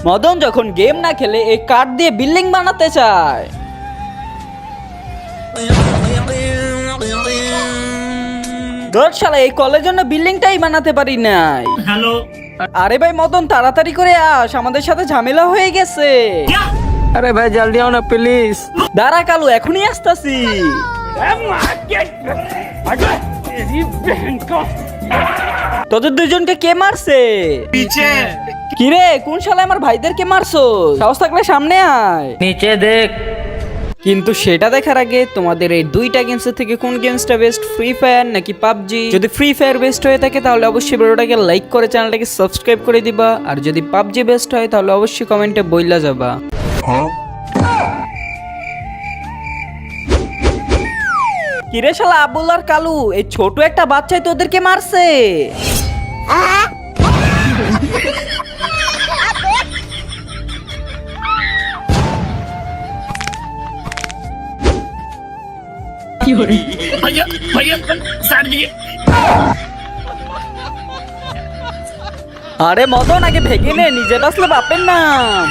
মদন যখন গেম না খেলে এই কাঠ দিয়ে বিল্ডিং বানাতে চায়। ধর শালা এই কলের জন্য বিল্ডিংটাই বানাতে পারি নাই। हेलो আরে ভাই মদন তাড়াতাড়ি করে আস, আমাদের সাথে ঝামেলা হয়ে গেছে। আরে ভাই জলদি আও না প্লিজ। দাঁড়া কালু, এখনই আসতাছি। তোদের দুজনকে কে মারছে? पीछे কিরে কোন শালা আমার ভাইদেরকে মারছো? সাহস থাকলে সামনে আয়। নিচে দেখ। কিন্তু সেটা দেখার আগে তোমাদের এই দুইটা গেমসের থেকে কোন গেমসটা বেস্ট, ফ্রি ফায়ার নাকি পাবজি? যদি ফ্রি ফায়ার বেস্ট হয়ে থাকে তাহলে অবশ্যই ভিডিওটাকে লাইক করে চ্যানেলটাকে সাবস্ক্রাইব করে দিবা, আর যদি পাবজি বেস্ট হয় তাহলে অবশ্যই কমেন্টে বইলা যাবা। কিরে শালা আবুল আর কালু, এই ছোট একটা বাচ্চাই তোদেরকে মারছে। भैया भैया साइड दिए আরে মদন আগে ভেগে নে, নিজে বাসলে বাপের নাম।